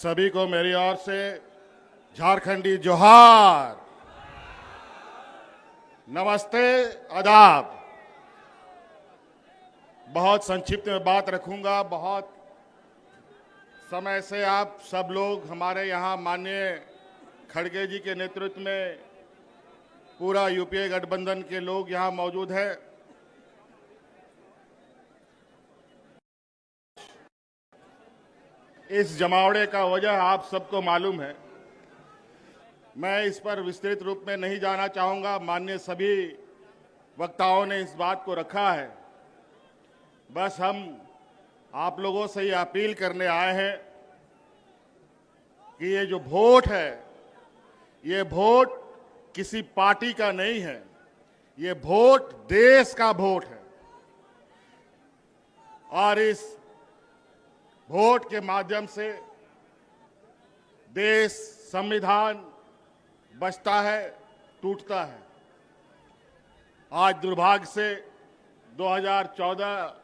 सभी को मेरी ओर से झारखंडी जोहार, नमस्ते, आदाब। बहुत संक्षिप्त में बात रखूंगा। बहुत समय से आप सब लोग हमारे यहाँ माननीय खड़गे जी के नेतृत्व में पूरा यूपीए गठबंधन के लोग यहाँ मौजूद हैं। इस जमावड़े का वजह आप सबको मालूम है। मैं इस पर विस्तृत रूप में नहीं जाना चाहूँगा। माननीय सभी वक्ताओं ने इस बात को रखा है। बस हम आप लोगों से ये अपील करने आए हैं कि ये जो वोट है, ये वोट किसी पार्टी का नहीं है, ये वोट देश का वोट है। और इस वोट के माध्यम से देश, संविधान बचता है, टूटता है। आज दुर्भाग्य से 2014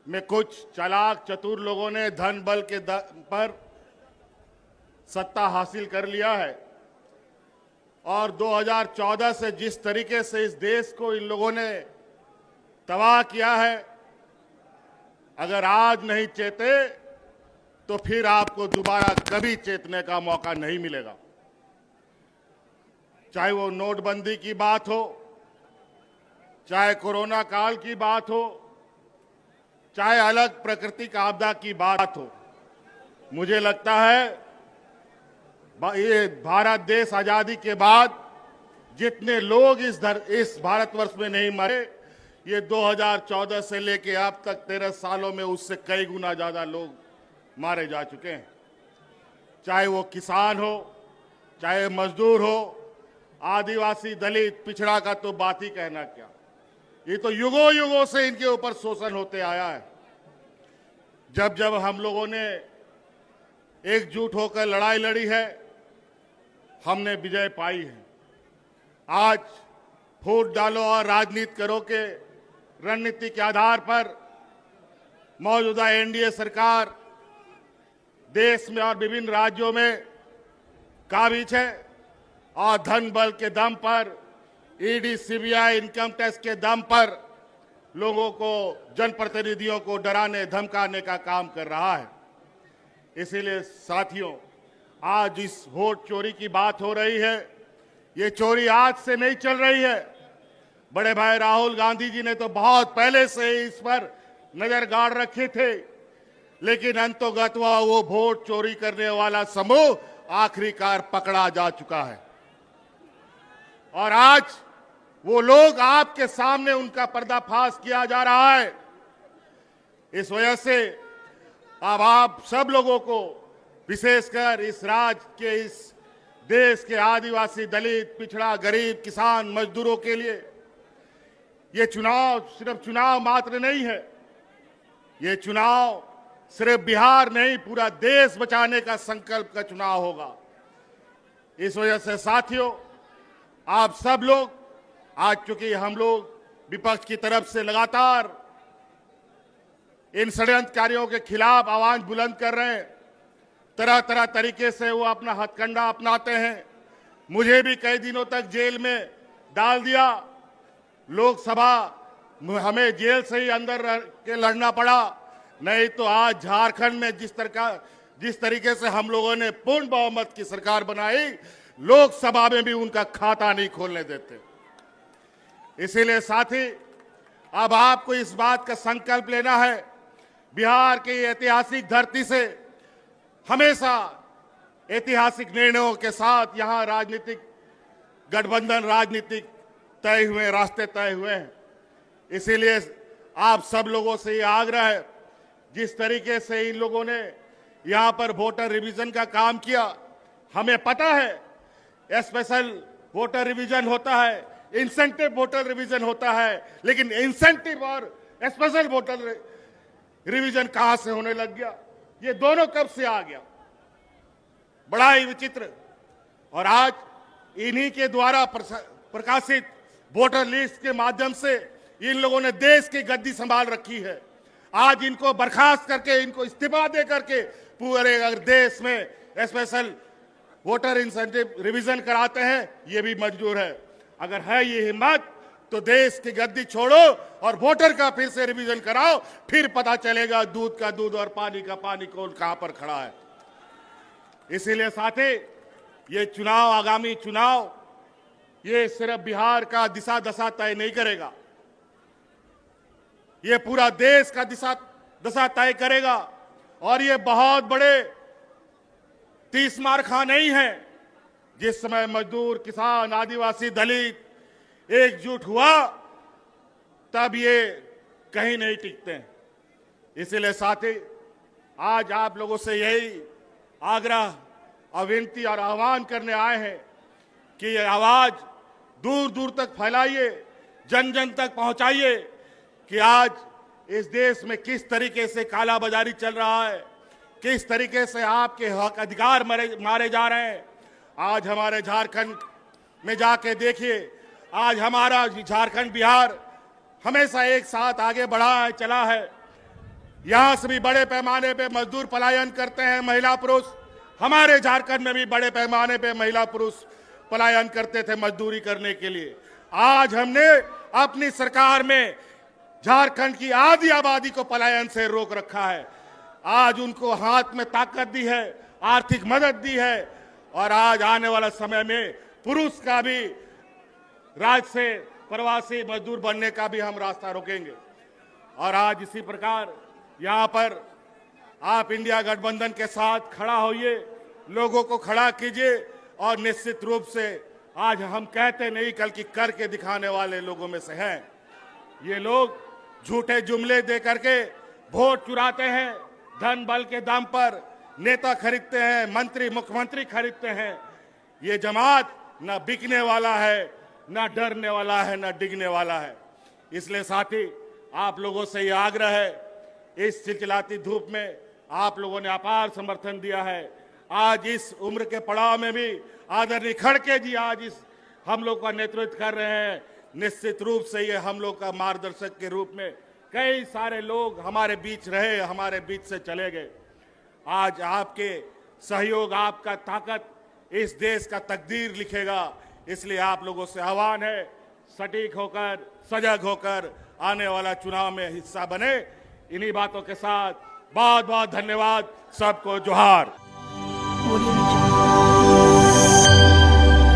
में कुछ चालाक चतुर लोगों ने धन बल के पर सत्ता हासिल कर लिया है। और 2014 से जिस तरीके से इस देश को इन लोगों ने तबाह किया है, अगर आज नहीं चेते तो फिर आपको दोबारा कभी चेतने का मौका नहीं मिलेगा। चाहे वो नोटबंदी की बात हो, चाहे कोरोना काल की बात हो, चाहे अलग प्राकृतिक आपदा की बात हो। मुझे लगता है ये भारत देश आजादी के बाद जितने लोग इस भारतवर्ष में नहीं मरे, ये 2014 से लेके अब तक 13 सालों में उससे कई गुना ज्यादा लोग मारे जा चुके हैं। चाहे वो किसान हो, चाहे मजदूर हो, आदिवासी, दलित, पिछड़ा का तो बात ही कहना क्या। ये तो युगों युगों से इनके ऊपर शोषण होते आया है। जब जब हम लोगों ने एकजुट होकर लड़ाई लड़ी है, हमने विजय पाई है। आज फूट डालो और राजनीति करो के रणनीति के आधार पर मौजूदा एनडीए सरकार देश में और विभिन्न राज्यों में काबिज है। और धन बल के दम पर, ईडी, सीबीआई, इनकम टैक्स के दम पर लोगों को, जनप्रतिनिधियों को डराने धमकाने का काम कर रहा है। इसीलिए साथियों, आज इस वोट चोरी की बात हो रही है। ये चोरी आज से नहीं चल रही है। बड़े भाई राहुल गांधी जी ने तो बहुत पहले से इस पर नजर गाड़ रखे थे, लेकिन अंतोगत्वा वो वोट चोरी करने वाला समूह आखिरकार पकड़ा जा चुका है। और आज वो लोग आपके सामने, उनका पर्दाफाश किया जा रहा है। इस वजह से अब आप सब लोगों को, विशेषकर इस राज्य के, इस देश के आदिवासी, दलित, पिछड़ा, गरीब, किसान, मजदूरों के लिए ये चुनाव सिर्फ चुनाव मात्र नहीं है। ये चुनाव सिर्फ बिहार नहीं, पूरा देश बचाने का संकल्प का चुनाव होगा। इस वजह से साथियों, आप सब लोग, आज चूंकि हम लोग विपक्ष की तरफ से लगातार इन षड्यंत्रकारियों के खिलाफ आवाज बुलंद कर रहे हैं, तरह तरह तरीके से वो अपना हथकंडा अपनाते हैं। मुझे भी कई दिनों तक जेल में डाल दिया। लोकसभा हमें जेल से ही अंदर रह के लड़ना पड़ा। नहीं तो आज झारखंड में जिस तरीके से हम लोगों ने पूर्ण बहुमत की सरकार बनाई, लोकसभा में भी उनका खाता नहीं खोलने देते। इसीलिए साथी, अब आपको इस बात का संकल्प लेना है, बिहार की ऐतिहासिक धरती से हमेशा ऐतिहासिक निर्णयों के साथ यहां राजनीतिक गठबंधन, राजनीतिक तय हुए, रास्ते तय हुए हैं। इसीलिए आप सब लोगों से ये आग्रह है, जिस तरीके से इन लोगों ने यहां पर वोटर रिवीजन का काम किया, हमें पता है स्पेशल वोटर रिवीजन होता है, इंसेंटिव वोटर रिवीजन होता है, लेकिन इंसेंटिव और स्पेशल वोटर रिवीजन कहां से होने लग गया? ये दोनों कब से आ गया? बड़ा ही विचित्र। और आज इन्हीं के द्वारा प्रकाशित वोटर लिस्ट के माध्यम से इन लोगों ने देश की गद्दी संभाल रखी है। आज इनको बर्खास्त करके, इनको इस्तीफा दे करके पूरे अगर देश में स्पेशल वोटर इंसेंटिव रिवीजन कराते हैं, ये भी मंजूर है। अगर है ये हिम्मत तो देश की गद्दी छोड़ो और वोटर का फिर से रिवीजन कराओ, फिर पता चलेगा दूध का दूध और पानी का पानी कौन कहां पर खड़ा है। इसीलिए साथी, ये चुनाव, आगामी चुनाव, ये सिर्फ बिहार का दिशा दशा तय नहीं करेगा, ये पूरा देश का दिशा दशा तय करेगा। और ये बहुत बड़े 30 मारखा नहीं है। जिस समय मजदूर, किसान, आदिवासी, दलित एकजुट हुआ, तब ये कहीं नहीं टिकते हैं। इसीलिए साथी, आज आप लोगों से यही आग्रह और विनती और आह्वान करने आए हैं कि ये आवाज दूर दूर तक फैलाइए, जन जन तक पहुंचाइए कि आज इस देश में किस तरीके से कालाबाजारी चल रहा है, किस तरीके से आपके हक अधिकार मारे जा रहे हैं। आज हमारे झारखंड में जाके देखिए, आज हमारा झारखंड, बिहार हमेशा एक साथ आगे बढ़ा है, चला है। यहां से भी बड़े पैमाने पे मजदूर पलायन करते हैं, महिला पुरुष। हमारे झारखंड में भी बड़े पैमाने पे महिला पुरुष पलायन करते थे मजदूरी करने के लिए। आज हमने अपनी सरकार में झारखंड की आधी आबादी को पलायन से रोक रखा है। आज उनको हाथ में ताकत दी है, आर्थिक मदद दी है, और आज आने वाला समय में पुरुष का भी राज्य से प्रवासी मजदूर बनने का भी हम रास्ता रोकेंगे। और आज इसी प्रकार यहां पर आप इंडिया गठबंधन के साथ खड़ा होइए, लोगों को खड़ा कीजिए, और निश्चित रूप से आज हम कहते नहीं, कल की करके दिखाने वाले लोगों में से हैं। ये लोग झूठे जुमले दे करके वोट चुराते हैं, धन बल के दम पर नेता खरीदते हैं, मंत्री मुख्यमंत्री खरीदते हैं। ये जमात न बिकने वाला है, न डरने वाला है, न डिगने वाला है। इसलिए साथी, आप लोगों से यह आग्रह है, इस चिलचिलाती धूप में आप लोगों ने अपार समर्थन दिया है। आज इस उम्र के पड़ाव में भी आदरणीय खड़गे जी आज इस हम लोग का नेतृत्व कर रहे हैं। निश्चित रूप से ये हम लोग का मार्गदर्शक के रूप में कई सारे लोग हमारे बीच रहे, हमारे बीच से चले गए। आज आपके सहयोग, आपका ताकत इस देश का तकदीर लिखेगा। इसलिए आप लोगों से आह्वान है, सटीक होकर, सजग होकर आने वाला चुनाव में हिस्सा बने। इन्हीं बातों के साथ बहुत बहुत धन्यवाद। सबको जोहार।